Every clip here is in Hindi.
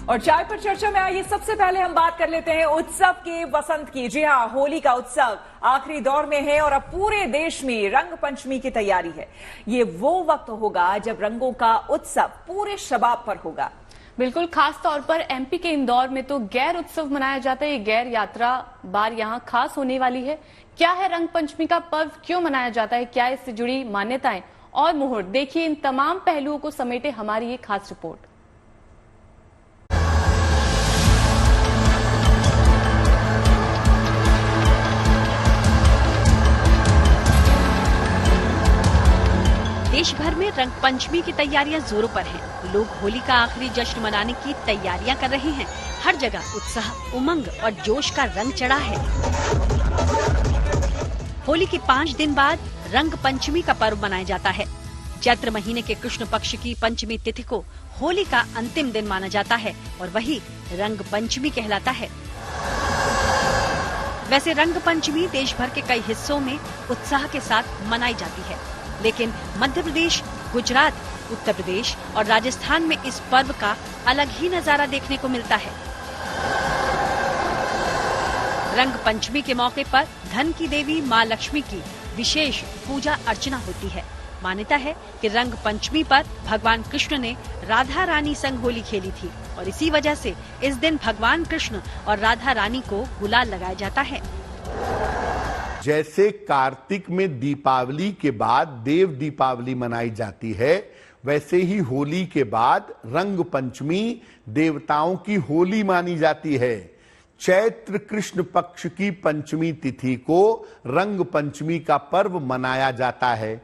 और चाय पर चर्चा में आइए सबसे पहले हम बात कर लेते हैं उत्सव के वसंत की। जी हां, होली का उत्सव आखिरी दौर में है और अब पूरे देश में रंग पंचमी की तैयारी है। ये वो वक्त होगा जब रंगों का उत्सव पूरे शबाब पर होगा। बिल्कुल, खास तौर पर एमपी के इंदौर में तो गैर उत्सव मनाया जाता है। ये गैर यात्रा बार यहां खास होने वाली है। क्या है रंग पंचमी का पर्व, क्यों मनाया जाता है, क्या इससे जुड़ी मान्यताएं और मुहूर्त, देखिए इन तमाम पहलुओं को समेटे हमारी ये खास रिपोर्ट। देश भर में रंग पंचमी की तैयारियां जोरों पर हैं। लोग होली का आखिरी जश्न मनाने की तैयारियां कर रहे हैं। हर जगह उत्साह, उमंग और जोश का रंग चढ़ा है। होली के 5 दिन बाद रंग पंचमी का पर्व मनाया जाता है। चैत्र महीने के कृष्ण पक्ष की पंचमी तिथि को होली का अंतिम दिन माना जाता है और वही रंग पंचमी कहलाता है। वैसे रंग पंचमी देश भर के कई हिस्सों में उत्साह के साथ मनाई जाती है, लेकिन मध्य प्रदेश, गुजरात, उत्तर प्रदेश और राजस्थान में इस पर्व का अलग ही नजारा देखने को मिलता है। रंग पंचमी के मौके पर धन की देवी मां लक्ष्मी की विशेष पूजा अर्चना होती है। मान्यता है कि रंग पंचमी पर भगवान कृष्ण ने राधा रानी संग होली खेली थी और इसी वजह से इस दिन भगवान कृष्ण और राधा रानी को गुलाल लगाया जाता है। जैसे कार्तिक में दीपावली के बाद देव दीपावली मनाई जाती है, वैसे ही होली के बाद रंग पंचमी देवताओं की होली मानी जाती है। चैत्र कृष्ण पक्ष की पंचमी तिथि को रंग पंचमी का पर्व मनाया जाता है।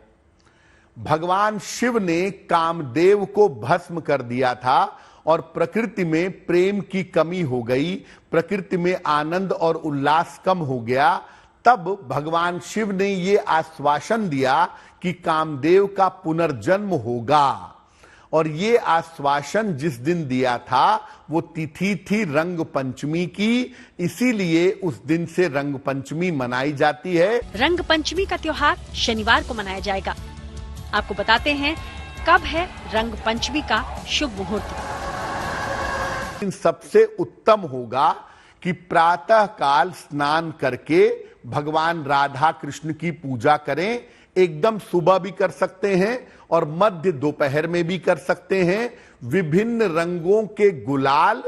भगवान शिव ने कामदेव को भस्म कर दिया था और प्रकृति में प्रेम की कमी हो गई, प्रकृति में आनंद और उल्लास कम हो गया। तब भगवान शिव ने ये आश्वासन दिया कि कामदेव का पुनर्जन्म होगा और ये आश्वासन जिस दिन दिया था वो तिथि थी रंग पंचमी की, इसीलिए उस दिन से रंग पंचमी मनाई जाती है। रंग पंचमी का त्योहार शनिवार को मनाया जाएगा। आपको बताते हैं कब है रंग पंचमी का शुभ मुहूर्त। सबसे उत्तम होगा कि प्रातः काल स्नान करके भगवान राधा कृष्ण की पूजा करें। एकदम सुबह भी कर सकते हैं और मध्य दोपहर में भी कर सकते हैं। विभिन्न रंगों के गुलाल,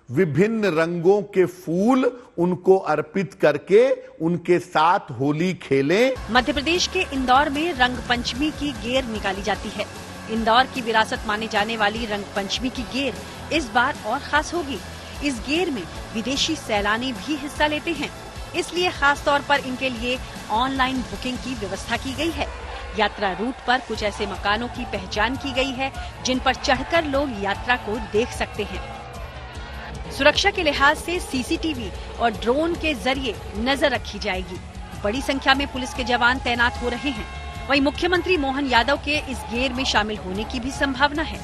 विभिन्न रंगों के फूल उनको अर्पित करके उनके साथ होली खेलें। मध्य प्रदेश के इंदौर में रंग पंचमी की गेर निकाली जाती है। इंदौर की विरासत माने जाने वाली रंग पंचमी की गेर इस बार और खास होगी। इस गेर में विदेशी सैलानी भी हिस्सा लेते हैं, इसलिए खास तौर पर इनके लिए ऑनलाइन बुकिंग की व्यवस्था की गई है। यात्रा रूट पर कुछ ऐसे मकानों की पहचान की गई है जिन पर चढ़कर लोग यात्रा को देख सकते हैं। सुरक्षा के लिहाज से सीसीटीवी और ड्रोन के जरिए नजर रखी जाएगी। बड़ी संख्या में पुलिस के जवान तैनात हो रहे हैं। वहीं मुख्यमंत्री मोहन यादव के इस गेर में शामिल होने की भी संभावना है।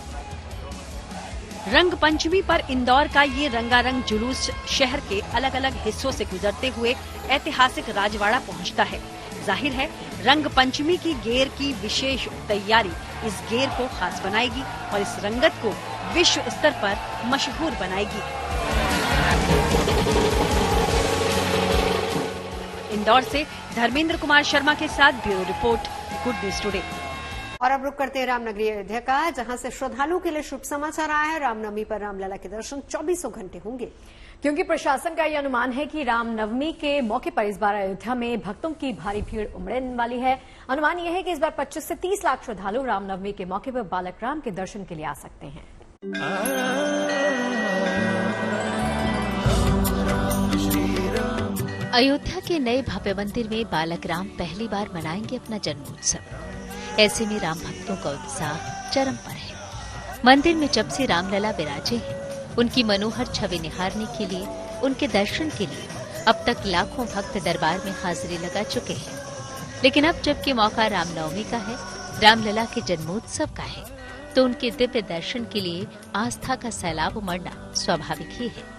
रंग पंचमी पर इंदौर का ये रंगारंग जुलूस शहर के अलग अलग हिस्सों से गुजरते हुए ऐतिहासिक राजवाड़ा पहुंचता है। जाहिर है रंग पंचमी की गेर की विशेष तैयारी इस गेर को खास बनाएगी और इस रंगत को विश्व स्तर पर मशहूर बनाएगी। इंदौर से धर्मेंद्र कुमार शर्मा के साथ bureau report, good news today. और अब रुक करते हैं रामनगरी अयोध्या का, जहां से श्रद्धालुओं के लिए शुभ समाचार आया है। रामनवमी पर रामलला के दर्शन 24 घंटे होंगे, क्योंकि प्रशासन का यह अनुमान है कि रामनवमी के मौके पर इस बार अयोध्या में भक्तों की भारी भीड़ उमड़ने वाली है। अनुमान यह है कि इस बार 25 से 30 लाख श्रद्धालु रामनवमी के मौके पर बालक राम के दर्शन के लिए आ सकते हैं। अयोध्या के नए भव्य मंदिर में बालक राम पहली बार मनाएंगे अपना जन्मोत्सव। ऐसे में राम भक्तों का उत्साह चरम पर है। मंदिर में जब से रामलला विराजे हैं, उनकी मनोहर छवि निहारने के लिए, उनके दर्शन के लिए अब तक लाखों भक्त दरबार में हाजिरी लगा चुके हैं। लेकिन अब जबकि मौका रामनवमी का है, रामलला के जन्मोत्सव का है, तो उनके दिव्य दर्शन के लिए आस्था का सैलाब उमड़ना स्वाभाविक ही है।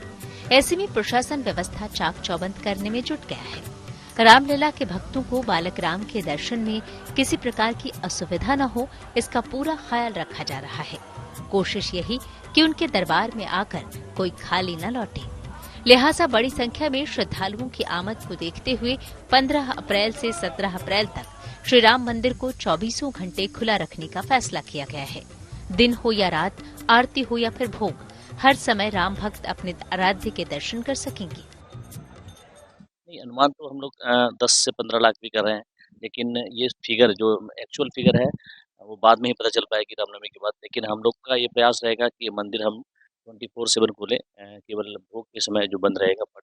ऐसे में प्रशासन व्यवस्था चाक चौबंद करने में जुट गया है। रामलला के भक्तों को बालक राम के दर्शन में किसी प्रकार की असुविधा न हो, इसका पूरा ख्याल रखा जा रहा है। कोशिश यही कि उनके दरबार में आकर कोई खाली न लौटे। लिहाजा बड़ी संख्या में श्रद्धालुओं की आमद को देखते हुए 15 अप्रैल से 17 अप्रैल तक श्री राम मंदिर को 24 घंटे खुला रखने का फैसला किया गया है। दिन हो या रात, आरती हो या फिर भोग, हर समय राम भक्त अपने आराध्य के दर्शन कर सकेंगे। अनुमान तो हम लोग 10 से 15 लाख भी कर रहे हैं, लेकिन ये फिगर जो एक्चुअल फिगर है वो बाद में ही पता चल पाएगी रामनवमी के बाद। लेकिन हम लोग का ये प्रयास रहेगा कि ये मंदिर हम 24/7 खोले, केवल भोग के समय जो बंद रहेगा, बट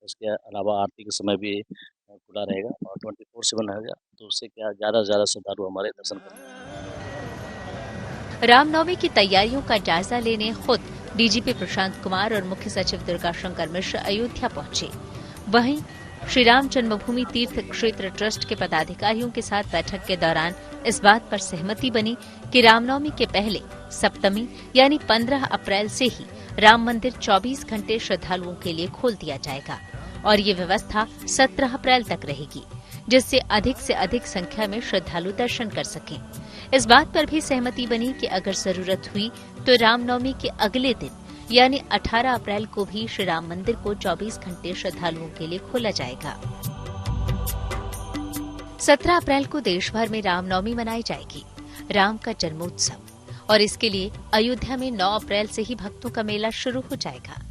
उसके अलावा आरती के समय भी खुला रहेगा और 24/7 रहेगा। तो उससे क्या ज़्यादा से ज़्यादा श्रद्धालु हमारे दर्शन करेंगे। रामनवमी की तैयारियों का जायजा लेने खुद डीजीपी प्रशांत कुमार और मुख्य सचिव दुर्गा शंकर मिश्र अयोध्या पहुंचे। वहीं श्री राम जन्मभूमि तीर्थ क्षेत्र ट्रस्ट के पदाधिकारियों के साथ बैठक के दौरान इस बात पर सहमति बनी कि रामनवमी के पहले सप्तमी यानी 15 अप्रैल से ही राम मंदिर 24 घंटे श्रद्धालुओं के लिए खोल दिया जाएगा और ये व्यवस्था 17 अप्रैल तक रहेगी, जिससे अधिक संख्या में श्रद्धालु दर्शन कर सकें। इस बात पर भी सहमति बनी कि अगर जरूरत हुई तो रामनवमी के अगले दिन यानी 18 अप्रैल को भी श्री राम मंदिर को 24 घंटे श्रद्धालुओं के लिए खोला जाएगा। 17 अप्रैल को देश भर में रामनवमी मनाई जाएगी, राम का जन्मोत्सव, और इसके लिए अयोध्या में 9 अप्रैल से ही भक्तों का मेला शुरू हो जाएगा।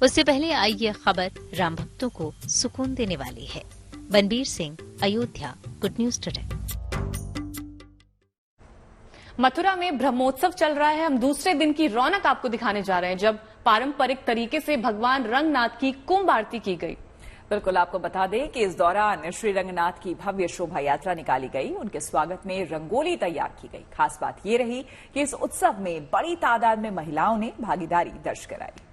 उससे पहले आई ये खबर राम भक्तों को सुकून देने वाली है। Banbir Singh, Ayodhya, good news today. Mathura में ब्रह्मोत्सव चल रहा है। हम दूसरे दिन की रौनक आपको दिखाने जा रहे हैं, जब पारंपरिक तरीके से भगवान रंगनाथ की कुंभ आरती की गई। बिल्कुल, आपको बता दें कि इस दौरान श्री रंगनाथ की भव्य शोभा यात्रा निकाली गई। उनके स्वागत में रंगोली तैयार की गई। खास बात ये रही कि इस उत्सव में बड़ी तादाद में महिलाओं ने भागीदारी दर्ज कराई।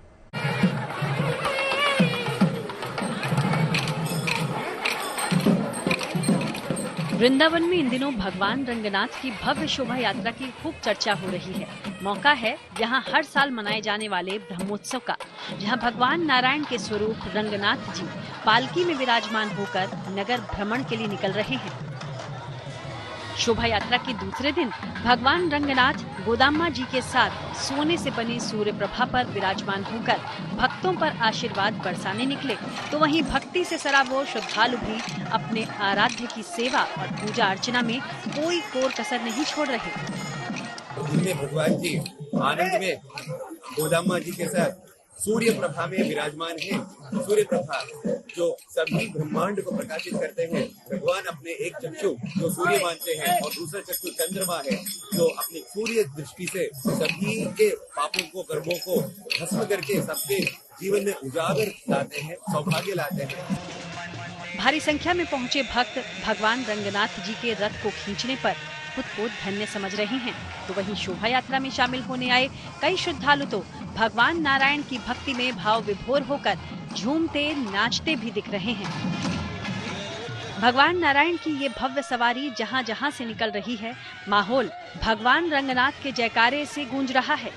वृंदावन में इन दिनों भगवान रंगनाथ की भव्य शोभा यात्रा की खूब चर्चा हो रही है। मौका है यहाँ हर साल मनाए जाने वाले ब्रह्मोत्सव का, जहाँ भगवान नारायण के स्वरूप रंगनाथ जी पालकी में विराजमान होकर नगर भ्रमण के लिए निकल रहे हैं। शोभा यात्रा के दूसरे दिन भगवान रंगनाथ गोदाम्मा जी के साथ सोने से बनी सूर्य प्रभा पर विराजमान होकर भक्तों पर आशीर्वाद बरसाने निकले, तो वहीं भक्ति से सराबोर श्रद्धालु भी अपने आराध्य की सेवा और पूजा अर्चना में कोई कोर कसर नहीं छोड़ रहे। जिनमें भगवान जी आनंद में गोदाम्मा जी के साथ सूर्य प्रभा में विराजमान है। सूर्य प्रभा जो सभी ब्रह्मांड को प्रकाशित करते हैं। भगवान अपने एक चक्षु जो सूर्य मानते हैं और दूसरा चक्षु चंद्रमा है, जो अपनी सूर्य दृष्टि से सभी के पापों को, कर्मों को भस्म करके सबके जीवन में उजागर लाते हैं, सौभाग्य लाते हैं। भारी संख्या में पहुंचे भक्त भगवान रंगनाथ जी के रथ को खींचने पर खुद को धन्य समझ रहे हैं, तो वहीं शोभा यात्रा में शामिल होने आए कई श्रद्धालु तो भगवान नारायण की भक्ति में भाव विभोर होकर झूमते नाचते भी दिख रहे हैं। भगवान नारायण की ये भव्य सवारी जहां जहां से निकल रही है, माहौल भगवान रंगनाथ के जयकारे से गूंज रहा है।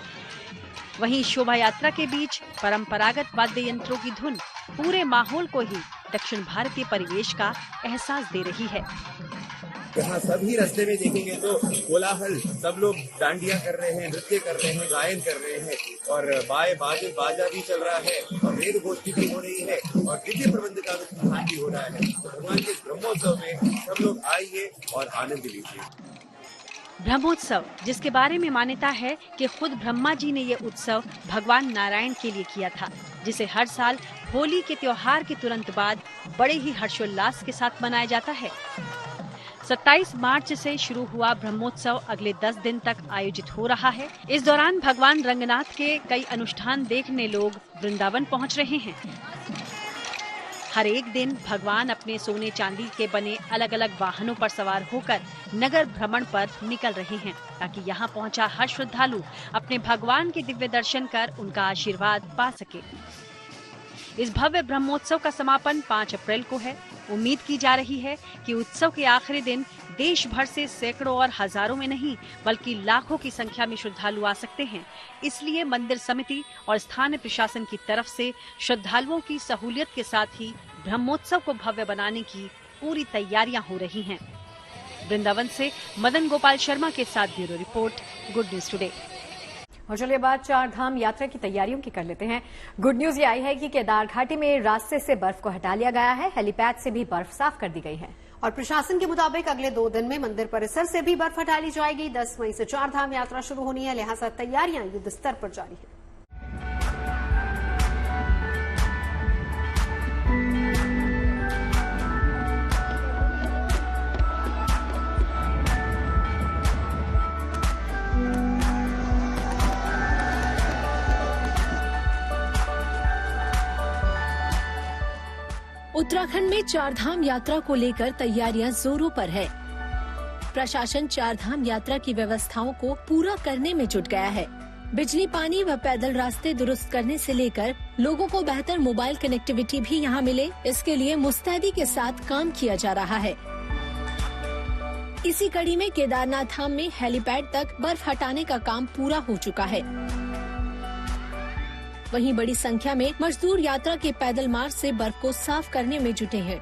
वहीं शोभा यात्रा के बीच परंपरागत वाद्य यंत्रों की धुन पूरे माहौल को ही दक्षिण भारतीय परिवेश का एहसास दे रही है। यहाँ सभी रास्ते में देखेंगे तो कोलाहल, सब लोग डांडिया कर रहे हैं, नृत्य कर रहे हैं, गायन कर रहे हैं और बाजा भी चल रहा है और वेद गोष्ठी भी हो रही है और दिव्य प्रबंध का अनुष्ठान भी हो रहा है। तो भगवान के ब्रह्मोत्सव में सब लोग आइए और आनंद लीजिए। ब्रह्मोत्सव, जिसके बारे में मान्यता है कि खुद ब्रह्मा जी ने ये उत्सव भगवान नारायण के लिए किया था, जिसे हर साल होली के त्योहार के तुरंत बाद बड़े ही हर्षोल्लास के साथ मनाया जाता है। 27 मार्च से शुरू हुआ ब्रह्मोत्सव अगले 10 दिन तक आयोजित हो रहा है। इस दौरान भगवान रंगनाथ के कई अनुष्ठान देखने लोग वृंदावन पहुंच रहे हैं। हर एक दिन भगवान अपने सोने चांदी के बने अलग अलग वाहनों पर सवार होकर नगर भ्रमण पर निकल रहे हैं, ताकि यहाँ पहुंचा हर श्रद्धालु अपने भगवान के दिव्य दर्शन कर उनका आशीर्वाद पा सके। इस भव्य ब्रह्मोत्सव का समापन 5 अप्रैल को है। उम्मीद की जा रही है कि उत्सव के आखिरी दिन देश भर से सैकड़ों और हजारों में नहीं बल्कि लाखों की संख्या में श्रद्धालु आ सकते हैं। इसलिए मंदिर समिति और स्थानीय प्रशासन की तरफ से श्रद्धालुओं की सहूलियत के साथ ही ब्रह्मोत्सव को भव्य बनाने की पूरी तैयारियां हो रही हैं। वृंदावन से मदन गोपाल शर्मा के साथ bureau report, good news today. और चलिए बात चार धाम यात्रा की तैयारियों की कर लेते हैं। गुड न्यूज ये आई है कि केदार घाटी में रास्ते से बर्फ को हटा लिया गया है। हेलीपैड से भी बर्फ साफ कर दी गई है और प्रशासन के मुताबिक अगले 2 दिन में मंदिर परिसर से भी बर्फ हटा ली जाएगी। 10 मई से चार धाम यात्रा शुरू होनी है, लिहाजा तैयारियां युद्ध स्तर पर जारी है। उत्तराखंड में चारधाम यात्रा को लेकर तैयारियां जोरों पर है। प्रशासन चारधाम यात्रा की व्यवस्थाओं को पूरा करने में जुट गया है। बिजली, पानी व पैदल रास्ते दुरुस्त करने से लेकर लोगों को बेहतर मोबाइल कनेक्टिविटी भी यहां मिले, इसके लिए मुस्तैदी के साथ काम किया जा रहा है। इसी कड़ी में केदारनाथ धाम में हेलीपैड तक बर्फ हटाने का काम पूरा हो चुका है। वहीं बड़ी संख्या में मजदूर यात्रा के पैदल मार्ग से बर्फ को साफ करने में जुटे हैं।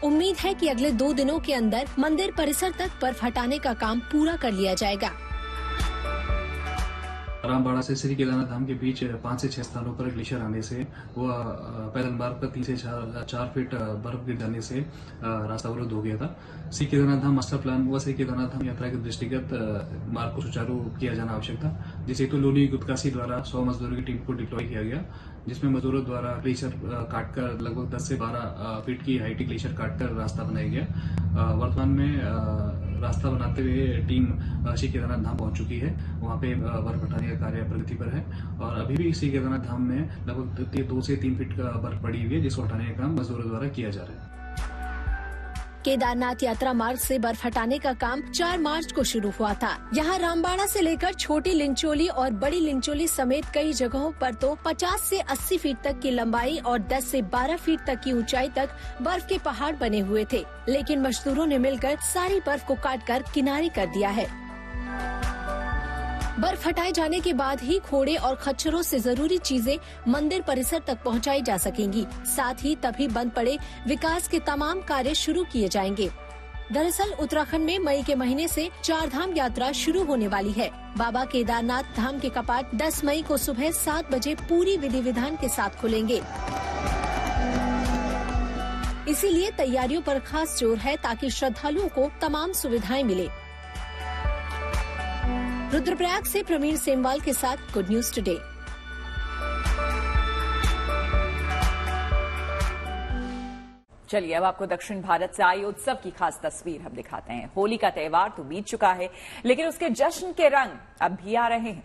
उम्मीद है कि अगले 2 दिनों के अंदर मंदिर परिसर तक बर्फ हटाने का काम पूरा कर लिया जाएगा। रामबाड़ा से श्री केदारनाथ धाम के बीच 5 से 6 स्थानों पर ग्लेशियर आने से वो पैदल मार्ग पर 3 से 4 फीट बर्फ गिर जाने से रास्ता अवरुद्ध हो गया था। श्री केदारनाथ धाम मास्टर प्लान व श्री केदारनाथ धाम यात्रा के दृष्टिगत मार्ग को सुचारू किया जाना आवश्यक था, जिसे तो लोनी गुप्तकाशी द्वारा 100 मजदूरों की टीम को डिप्लॉय किया गया, जिसमें मजदूरों द्वारा ग्लेशियर काटकर लगभग 10 से 12 फीट की हाइट ग्लेशियर काटकर रास्ता बनाया गया। वर्तमान में रास्ता बनाते हुए टीम श्री केदारनाथ धाम पहुंच चुकी है। वहां पे बर्फ हटाने का कार्य प्रगति पर है और अभी भी श्री केदारनाथ धाम में लगभग 2 से 3 फीट का बर्फ पड़ी हुई है, जिसको हटाने का काम मजदूरों द्वारा किया जा रहा है। केदारनाथ यात्रा मार्ग से बर्फ हटाने का काम 4 मार्च को शुरू हुआ था। यहाँ रामबाड़ा से लेकर छोटी लिंचोली और बड़ी लिंचोली समेत कई जगहों पर तो 50 से 80 फीट तक की लंबाई और 10 से 12 फीट तक की ऊंचाई तक बर्फ के पहाड़ बने हुए थे, लेकिन मजदूरों ने मिलकर सारी बर्फ को काटकर किनारे कर दिया है। बर्फ हटाए जाने के बाद ही घोड़े और खच्चरों से जरूरी चीजें मंदिर परिसर तक पहुंचाई जा सकेंगी। साथ ही तभी बंद पड़े विकास के तमाम कार्य शुरू किए जाएंगे। दरअसल उत्तराखंड में मई के महीने से चारधाम यात्रा शुरू होने वाली है। बाबा केदारनाथ धाम के कपाट 10 मई को सुबह 7 बजे पूरी विधि विधान के साथ खुलेंगे। इसीलिए तैयारियों पर खास जोर है ताकि श्रद्धालुओं को तमाम सुविधाएं मिले। रुद्रप्रयाग से प्रवीण सेमवाल के साथ गुड न्यूज टुडे। चलिए अब आपको दक्षिण भारत से आई उत्सव की खास तस्वीर हम दिखाते हैं। होली का त्योहार तो बीत चुका है, लेकिन उसके जश्न के रंग अब भी आ रहे हैं।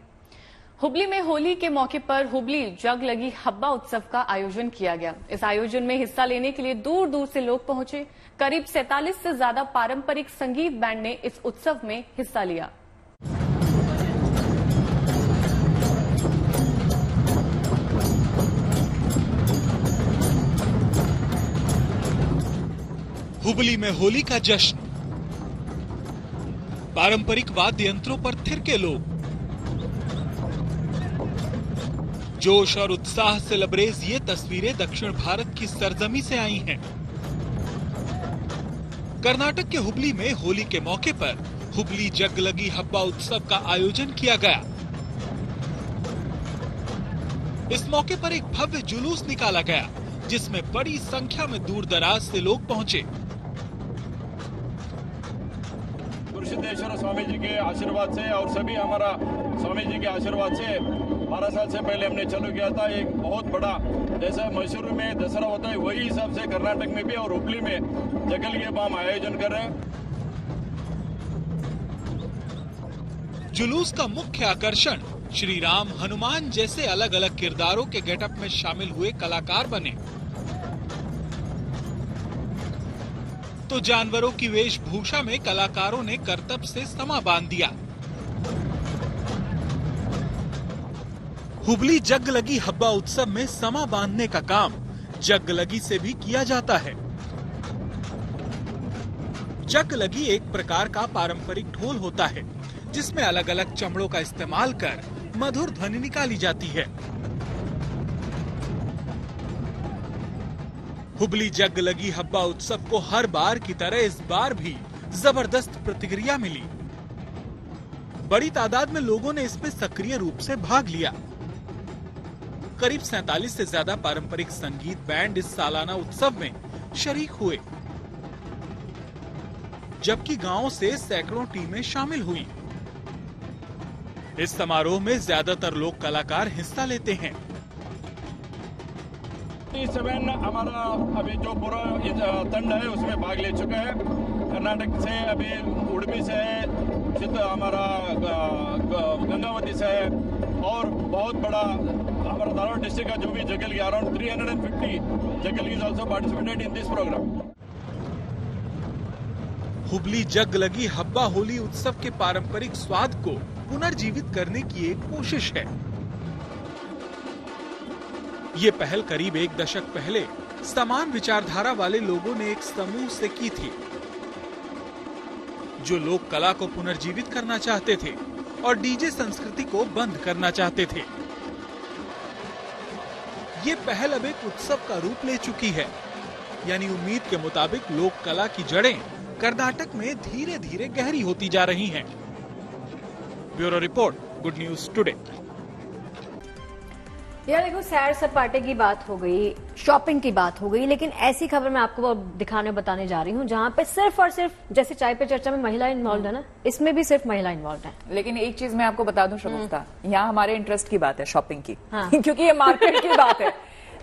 हुबली में होली के मौके पर हुबली जग लगी हब्बा उत्सव का आयोजन किया गया। इस आयोजन में हिस्सा लेने के लिए दूर दूर से लोग पहुंचे। करीब 47 से ज्यादा पारंपरिक संगीत बैंड ने इस उत्सव में हिस्सा लिया। हुबली में होली का जश्न, पारंपरिक वाद्य यंत्रों पर थिरके लोग, जोश और उत्साह से लबरेज ये तस्वीरें दक्षिण भारत की सरजमी से आई हैं। कर्नाटक के हुबली में होली के मौके पर हुबली जग लगी हब्बा उत्सव का आयोजन किया गया। इस मौके पर एक भव्य जुलूस निकाला गया, जिसमें बड़ी संख्या में दूर दराज से लोग पहुंचे। सिद्धेश्वर स्वामी जी के आशीर्वाद से और सभी हमारा स्वामी जी के आशीर्वाद से 12 साल से पहले हमने चालू किया था। एक बहुत बड़ा, जैसा मैसूर में दशहरा होता है वही हिसाब से कर्नाटक में भी और हुबली में जगल ये बाम आयोजन कर रहे हैं। जुलूस का मुख्य आकर्षण श्री राम, हनुमान जैसे अलग अलग किरदारों के गेटअप में शामिल हुए कलाकार बने, तो जानवरों की वेशभूषा में कलाकारों ने करतब से समा बांध दिया। हुबली जग लगी हब्बा उत्सव में समा बांधने का काम जग लगी से भी किया जाता है। जग लगी एक प्रकार का पारंपरिक ढोल होता है, जिसमें अलग अलग चमड़ों का इस्तेमाल कर मधुर ध्वनि निकाली जाती है। हुबली जग लगी हब्बा उत्सव को हर बार की तरह इस बार भी जबरदस्त प्रतिक्रिया मिली। बड़ी तादाद में लोगों ने इसमें सक्रिय रूप से भाग लिया। करीब 47 से ज्यादा पारंपरिक संगीत बैंड इस सालाना उत्सव में शरीक हुए, जबकि गांवों से सैकड़ों टीमें शामिल हुई। इस समारोह में ज्यादातर लोक कलाकार हिस्सा लेते हैं। 7 हमारा अभी जो पूरा तंड है उसमें भाग ले चुका है। कर्नाटक से, अभी उड़पी से है, हमारा गंगावती से है, और बहुत बड़ा हमारा धारवाड़ डिस्ट्रिक्ट का जो भी जगलगी, अराउंड 350 जगलगी also participated in this programme. Hubli जग लगी हब्बा होली उत्सव के पारंपरिक स्वाद को पुनर्जीवित करने की एक कोशिश है। ये पहल करीब 1 दशक पहले समान विचारधारा वाले लोगों ने एक समूह से की थी, जो लोक कला को पुनर्जीवित करना चाहते थे और डीजे संस्कृति को बंद करना चाहते थे। ये पहल अब एक उत्सव का रूप ले चुकी है, यानी उम्मीद के मुताबिक लोक कला की जड़ें कर्नाटक में धीरे धीरे गहरी होती जा रही हैं। Bureau report, good news today. यार देखो, सैर सपाटे की बात हो गई, शॉपिंग की बात हो गई, लेकिन ऐसी खबर मैं आपको दिखाने बताने जा रही हूँ जहाँ पे सिर्फ और सिर्फ, जैसे चाय पे चर्चा में महिला इन्वॉल्व है ना, इसमें भी सिर्फ महिला इन्वॉल्व है। लेकिन एक चीज मैं आपको बता दूं शगुफ्ता, यहाँ हमारे इंटरेस्ट की बात है शॉपिंग की। हाँ। क्योंकि ये मार्केट की बात है,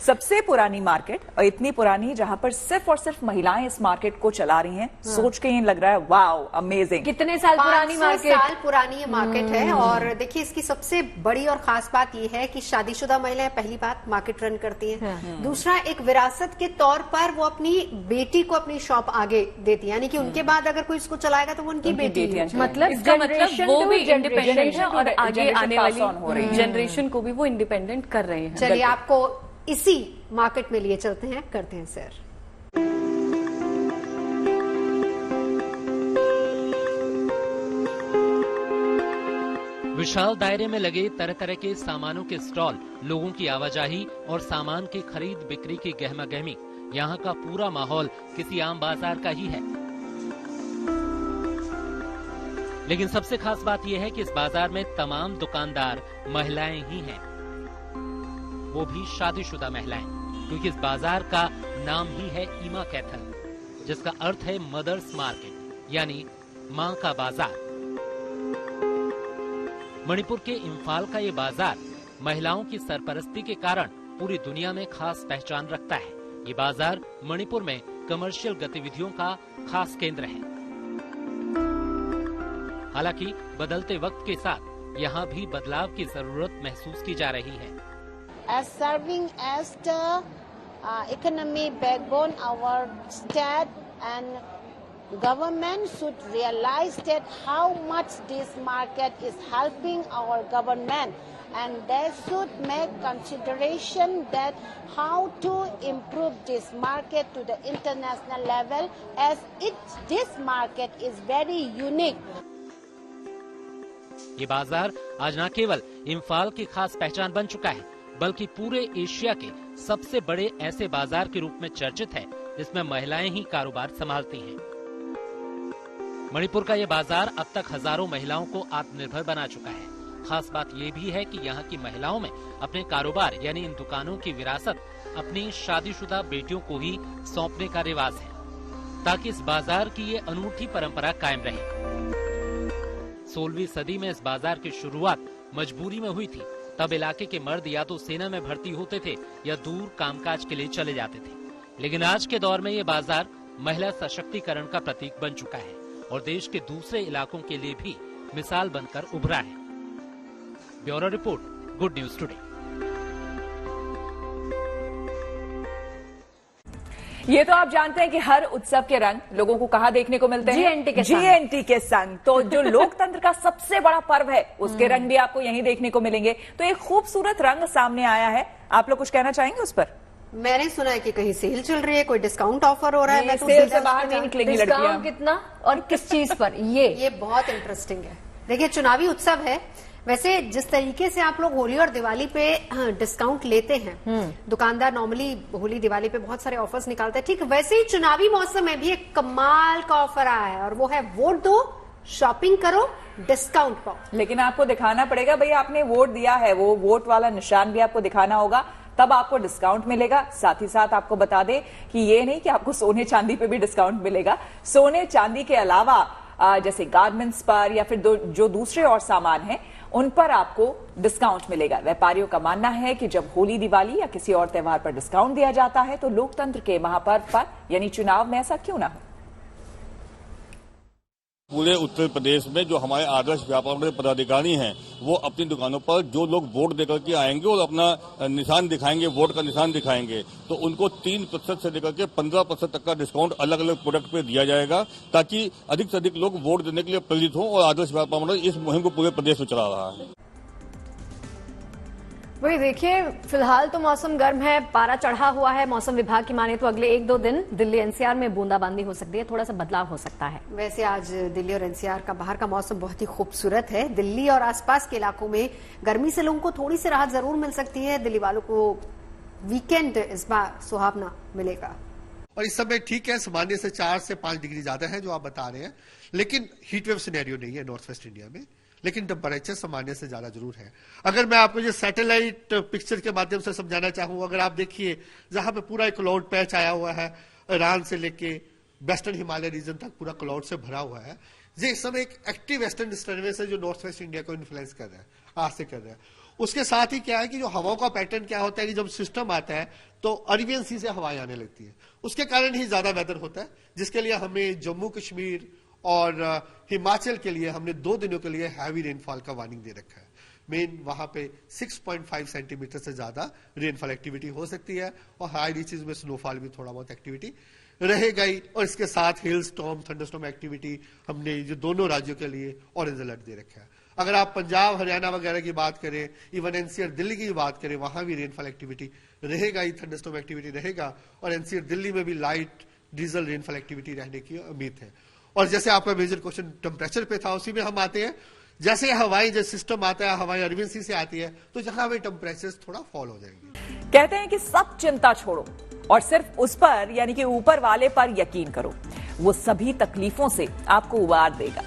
सबसे पुरानी मार्केट, और इतनी पुरानी जहां पर सिर्फ और सिर्फ महिलाएं इस मार्केट को चला रही हैं। हाँ। सोच के ये लग रहा है वाओ अमेजिंग। कितने साल पुरानी मार्केट? 500 साल पुरानी ये मार्केट है। और देखिए, इसकी सबसे बड़ी और खास बात ये है कि शादीशुदा महिलाएं पहली बात मार्केट रन करती हैं। दूसरा, एक विरासत के तौर पर वो अपनी बेटी को अपनी शॉप आगे देती है, यानी कि उनके बाद अगर कोई इसको चलाएगा तो वो उनकी बेटी है। मतलब वो भी इंडिपेंडेंट है और आगे आने वाली जनरेशन को भी वो इंडिपेंडेंट कर रहे हैं। चलिए, आपको इसी मार्केट में लिए चलते हैं, करते हैं सैर। विशाल दायरे में लगे तरह तरह के सामानों के स्टॉल, लोगों की आवाजाही और सामान की खरीद बिक्री की गहमागहमी, यहाँ का पूरा माहौल किसी आम बाजार का ही है। लेकिन सबसे खास बात यह है कि इस बाजार में तमाम दुकानदार महिलाएं ही हैं, वो भी शादीशुदा महिलाएं, क्योंकि इस बाजार का नाम ही है ईमा कैथल, जिसका अर्थ है मदर्स मार्केट, यानी मां का बाजार। मणिपुर के इम्फाल का ये बाजार महिलाओं की सरपरस्ती के कारण पूरी दुनिया में खास पहचान रखता है। ये बाजार मणिपुर में कमर्शियल गतिविधियों का खास केंद्र है। हालांकि बदलते वक्त के साथ यहाँ भी बदलाव की जरूरत महसूस की जा रही है। As serving as the economy backbone, our state and government should realize that how much this market is helping our government, and they should make consideration that how to improve this market to the international level, as this market is very unique. ये बाजार आज न केवल इम्फाल की खास पहचान बन चुका है, बल्कि पूरे एशिया के सबसे बड़े ऐसे बाजार के रूप में चर्चित है जिसमें महिलाएं ही कारोबार संभालती हैं। मणिपुर का ये बाजार अब तक हजारों महिलाओं को आत्मनिर्भर बना चुका है। खास बात ये भी है कि यहाँ की महिलाओं में अपने कारोबार यानी इन दुकानों की विरासत अपनी शादीशुदा बेटियों को ही सौंपने का रिवाज है, ताकि इस बाजार की ये अनूठी परंपरा कायम रहे। 16वीं सदी में इस बाजार की शुरुआत मजबूरी में हुई थी। तब इलाके के मर्द या तो सेना में भर्ती होते थे या दूर कामकाज के लिए चले जाते थे। लेकिन आज के दौर में ये बाजार महिला सशक्तिकरण का प्रतीक बन चुका है और देश के दूसरे इलाकों के लिए भी मिसाल बनकर उभरा है। Bureau report, good news today. ये तो आप जानते हैं कि हर उत्सव के रंग लोगों को कहाँ देखने को मिलते हैं? जीएनटी के संग। तो जो लोकतंत्र का सबसे बड़ा पर्व है उसके रंग भी आपको यहीं देखने को मिलेंगे। तो एक खूबसूरत रंग सामने आया है, आप लोग कुछ कहना चाहेंगे उस पर? मैंने सुना है कि कहीं सेल चल रही है, कोई डिस्काउंट ऑफर हो रहा है। मैं तो सेल से बाहर नहीं निकलेंगी लड़कियां। कितना और किस चीज पर? ये बहुत इंटरेस्टिंग है। देखिए, चुनावी उत्सव है। वैसे जिस तरीके से आप लोग होली और दिवाली पे डिस्काउंट लेते हैं, दुकानदार नॉर्मली होली दिवाली पे बहुत सारे ऑफर्स निकालते हैं, ठीक वैसे ही चुनावी मौसम में भी एक कमाल का ऑफर आया है और वो है वोट दो शॉपिंग करो, डिस्काउंट पाओ। लेकिन आपको दिखाना पड़ेगा भैया आपने वोट दिया है, वो वोट वाला निशान भी आपको दिखाना होगा, तब आपको डिस्काउंट मिलेगा। साथ ही साथ आपको बता दें कि ये नहीं कि आपको सोने चांदी पे भी डिस्काउंट मिलेगा। सोने चांदी के अलावा जैसे गारमेंट्स पर या फिर जो दूसरे और सामान हैं उन पर आपको डिस्काउंट मिलेगा। व्यापारियों का मानना है कि जब होली, दिवाली या किसी और त्योहार पर डिस्काउंट दिया जाता है तो लोकतंत्र के महापर्व पर यानी चुनाव में ऐसा क्यों ना हो। पूरे उत्तर प्रदेश में जो हमारे आदर्श व्यापार पदाधिकारी हैं वो अपनी दुकानों पर जो लोग वोट देकर के आएंगे और अपना निशान दिखाएंगे, वोट का निशान दिखाएंगे, तो उनको 3% से लेकर के 15% तक का डिस्काउंट अलग अलग प्रोडक्ट पे दिया जाएगा, ताकि अधिक से अधिक लोग वोट देने के लिए प्रेरित हों। और आदर्श व्यापार मंडल इस मुहिम को पूरे प्रदेश में चला रहा है। वही देखिए, फिलहाल तो मौसम गर्म है, पारा चढ़ा हुआ है। मौसम विभाग की माने तो अगले 1-2 दिन दिल्ली एनसीआर में बूंदाबांदी हो सकती है, थोड़ा सा बदलाव हो सकता है। वैसे आज दिल्ली और एनसीआर का बाहर का मौसम बहुत ही खूबसूरत है। दिल्ली और आसपास के इलाकों में गर्मी से लोगों को थोड़ी सी राहत जरूर मिल सकती है। दिल्ली वालों को वीकेंड इस बार सुहावना मिलेगा। और इस समय ठीक है, सामान्य से 4 से 5 डिग्री ज्यादा है जो आप बता रहे हैं, लेकिन हीटवेव सिनेरियो नहीं है नॉर्थ वेस्ट इंडिया में, लेकिन टेम्परेचर सामान्य से ज्यादा जरूर है। अगर मैं आपको ये सैटेलाइट पिक्चर के माध्यम से समझाना चाहूं, अगर आप देखिए जहां पे पूरा एक क्लाउड पैच आया हुआ है, ईरान से लेके वेस्टर्न हिमालय रीजन तक पूरा क्लाउड से भरा हुआ है, ये इस समय एक एक्टिव वेस्टर्न डिस्टर्बेंस है जो नॉर्थ वेस्ट इंडिया को इन्फ्लुएंस कर रहा है, आज से कर रहा है। उसके साथ ही क्या है कि जो हवाओं का पैटर्न क्या होता है कि जब सिस्टम आता है तो अरेबियन सी से हवाएं आने लगती है, उसके कारण ही ज्यादा वेदर होता है, जिसके लिए हमें जम्मू कश्मीर और हिमाचल के लिए हमने 2 दिनों के लिए हैवी रेनफॉल का वार्निंग दे रखा है। मेन वहां पे 6.5 सेंटीमीटर से ज्यादा रेनफॉल एक्टिविटी हो सकती है और हाई रीचेस में स्नोफॉल भी थोड़ा बहुत एक्टिविटी रहेगा ही। और इसके साथ हिल स्टॉर्म, थंडरस्टॉर्म एक्टिविटी हमने जो दोनों राज्यों के लिए ऑरेंज अलर्ट दे रखा है। अगर आप पंजाब, हरियाणा वगैरह की बात करें, इवन एनसीआर दिल्ली की बात करें, वहां भी रेनफॉल एक्टिविटी रहेगा ही, थंडरस्टॉर्म एक्टिविटी रहेगा। और एनसीआर दिल्ली में भी लाइट डीजल रेनफॉल एक्टिविटी रहने की उम्मीद है। और जैसे आपका मेजर क्वेश्चन टेम्परेचर पे था, उसी में हम आते हैं। जैसे हवाएं, जो सिस्टम आता है, हवाएं अरबियन सी से आती है, तो यहाँ पे टेम्परेचर थोड़ा फॉल हो जाएंगे। कहते हैं कि सब चिंता छोड़ो और सिर्फ उस पर यानी कि ऊपर वाले पर यकीन करो, वो सभी तकलीफों से आपको उबार देगा।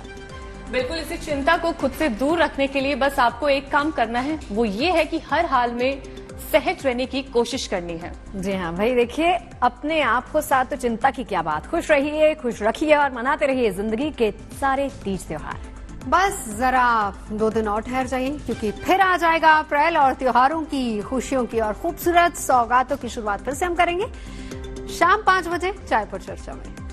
बिल्कुल, इसी चिंता को खुद से दूर रखने के लिए बस आपको एक काम करना है, वो ये है कि हर हाल में सहज रहने की कोशिश करनी है। जी हाँ भाई, देखिए अपने आप को साथ तो चिंता की क्या बात। खुश रहिए, खुश रखिए और मनाते रहिए जिंदगी के सारे तीज त्योहार। बस जरा 2 दिन और ठहर जाइए, क्योंकि फिर आ जाएगा अप्रैल और त्योहारों की, खुशियों की और खूबसूरत सौगातों की शुरुआत फिर से हम करेंगे शाम 5 बजे चाय पर चर्चा में।